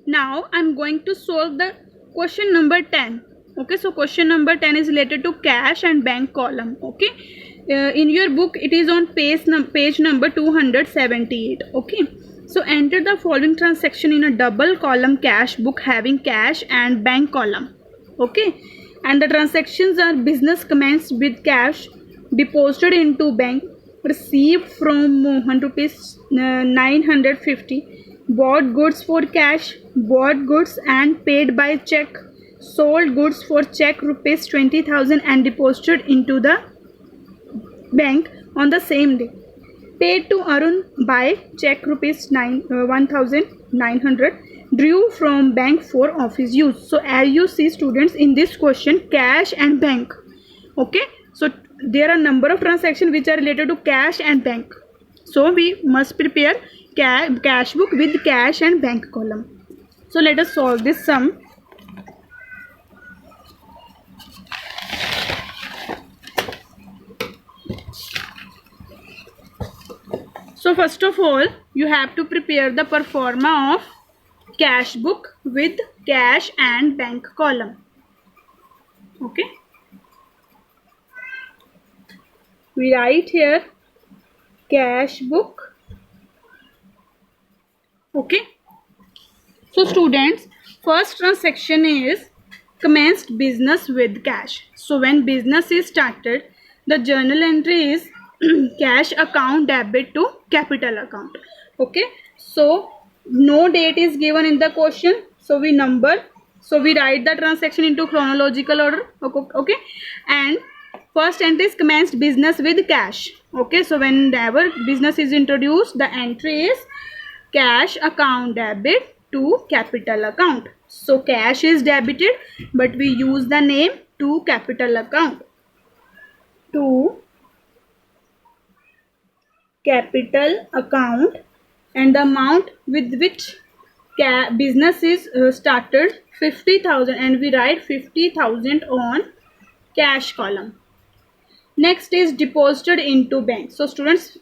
Now I'm going to solve the question number 10. Okay, so question number 10 is related to cash and bank column. Okay, in your book it is on page number 278. Okay, so enter the following transaction in a double column cash book having cash and bank column. Okay, and the transactions are: business commenced with cash deposited into bank, received from Mohan rupees 950, bought goods for cash, bought goods and paid by check, sold goods for check rupees 20,000 and deposited into the bank on the same day, paid to Arun by check rupees 1,900, drew from bank for office use. So as you see students, in this question cash and bank. Okay, so there are number of transactions which are related to cash and bank, so we must prepare cash book with cash and bank column. So let us solve this sum. So first of all, you have to prepare the pro forma of cash book with cash and bank column. Okay, we write here cash book. Okay, so students, first transaction is commenced business with cash. So when business is started, the journal entry is cash account debit to capital account. Okay, so no date is given in the question, so we write the transaction into chronological order. Okay, and first entry is commenced business with cash. Okay, so whenever business is introduced, the entry is cash account debit to capital account. So cash is debited, but we use the name to capital account. To capital account, and the amount with which business is started 50,000, and we write 50,000 on cash column. Next is deposited into bank. So students,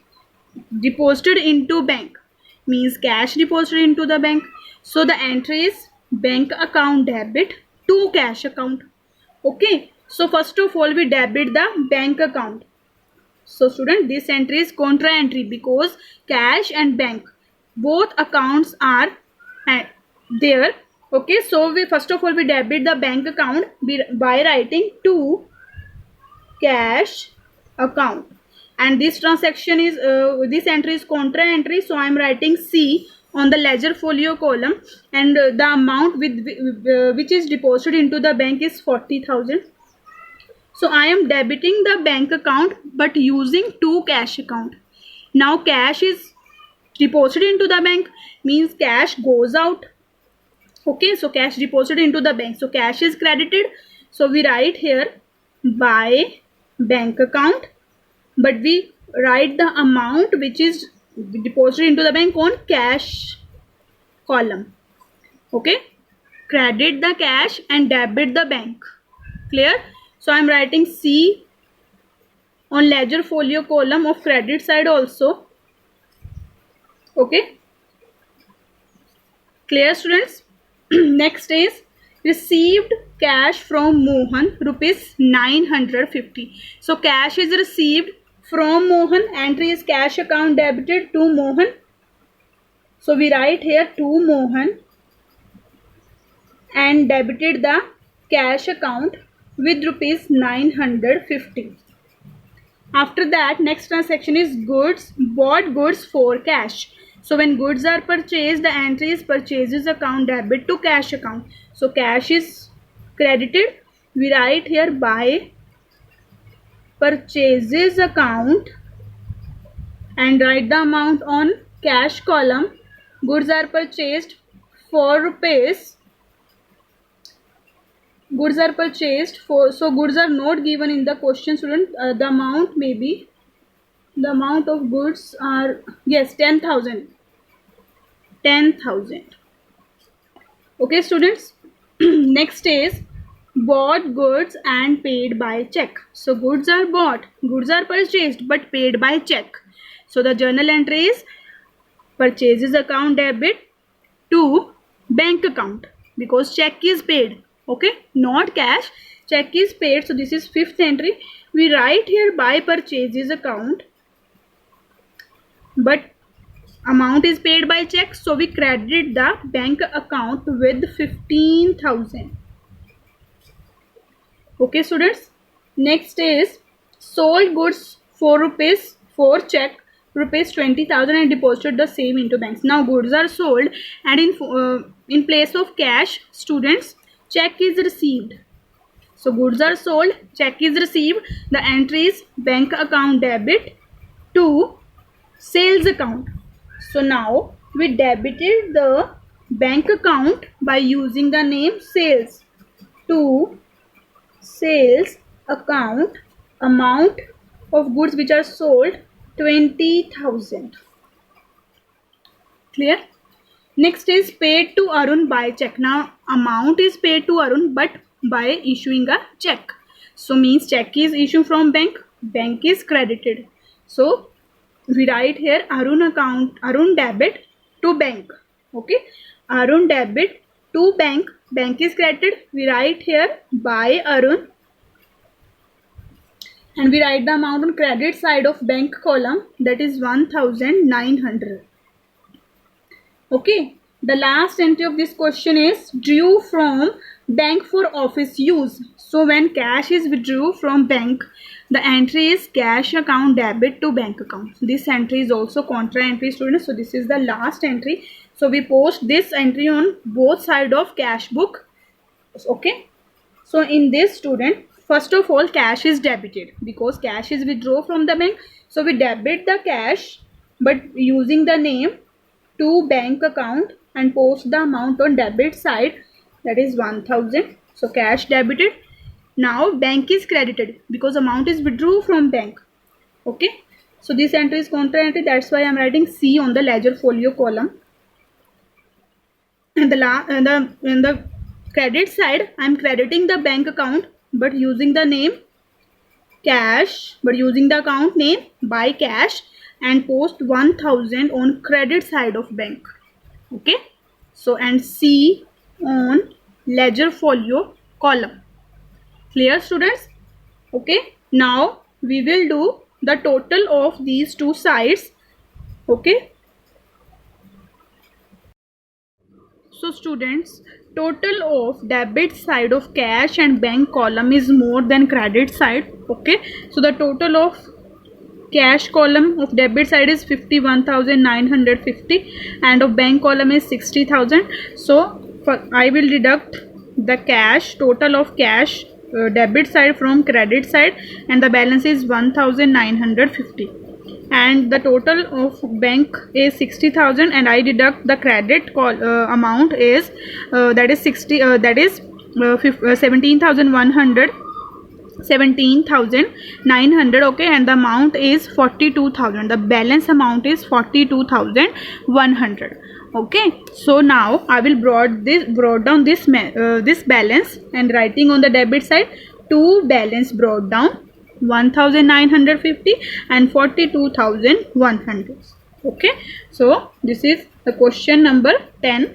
deposited into bank means cash deposited into the bank. So the entry is bank account debit to cash account. Okay, so first of all we debit the bank account. So student, this entry is contra entry because cash and bank both accounts are there. Okay, so we first of all we debit the bank account by writing to cash account, and this transaction is this entry is contra entry, so I am writing C on the ledger folio column, and the amount with which is deposited into the bank is 40,000. So I am debiting the bank account but using to cash account. Now cash is deposited into the bank means cash goes out. Okay, so cash deposited into the bank, so cash is credited, so we write here by bank account, but we write the amount which is deposited into the bank on cash column. Okay, credit the cash and debit the bank. Clear? So I am writing C on ledger folio column of credit side also. Okay, clear students? Next is received cash from Mohan rupees 950. So cash is received from Mohan, entry is cash account debited to Mohan. So we write here to Mohan and debited the cash account with rupees 950. After that, next transaction is goods, bought goods for cash. So when goods are purchased, the entry is purchases account debit to cash account. So cash is credited, we write here by purchases account and write the amount on cash column. Goods are purchased for rupees. Goods are purchased for, so goods are not given in the question student. The amount may be, the amount of goods are, yes, 10,000. 10,000. Okay students. Next is bought goods and paid by check. So goods are bought, goods are purchased but paid by check. So the journal entry is purchases account debit to bank account because check is paid. Okay, not cash, check is paid. So this is fifth entry. We write here by purchases account, but amount is paid by check, so we credit the bank account with 15,000. Okay students, next is sold goods for rupees for check rupees 20,000 and deposited the same into banks. Now goods are sold and in place of cash, students, check is received. So goods are sold, check is received. The entry is bank account debit to sales account. So now we debited the bank account by using the name sales to sales account, amount of goods which are sold 20,000. Clear? Next is paid to Arun by check. Now amount is paid to Arun but by issuing a check. So means check is issued from bank, bank is credited. So we write here Arun account, Arun debit to bank. Okay, Arun debit to bank, bank is credited. We write here by Arun and we write the amount on credit side of bank column, that is 1,900. Okay, the last entry of this question is drew from bank for office use. So when cash is withdrew from bank, the entry is cash account debit to bank account. This entry is also contra entry, students. So this is the last entry. So we post this entry on both side of cash book. Okay, so in this, student, first of all cash is debited because cash is withdraw from the bank. So we debit the cash but using the name to bank account and post the amount on debit side, that is 1,000. So cash debited. Now bank is credited because amount is withdrew from bank. Okay, so this entry is contra entry, that's why I am writing C on the ledger folio column. And in the credit side, I am crediting the bank account but using the name cash, but using the account name by cash and post 1,000 on credit side of bank. Okay, so and C on ledger folio column. Clear, students? Okay, now we will do the total of these two sides. Okay, so students, total of debit side of cash and bank column is more than credit side. Okay, so the total of cash column of debit side is 51,950 and of bank column is 60,000. So I will deduct the cash, total of cash debit side from credit side, and the balance is 1,950 and the total of bank is 60,000 and I deduct the credit amount is that is 17,900. Okay, and the amount is 42,000. The balance amount is 42,100. Okay, so now I will brought down this balance and writing on the debit side two balance brought down 1,950 and 42,100. Okay, so this is the question number 10.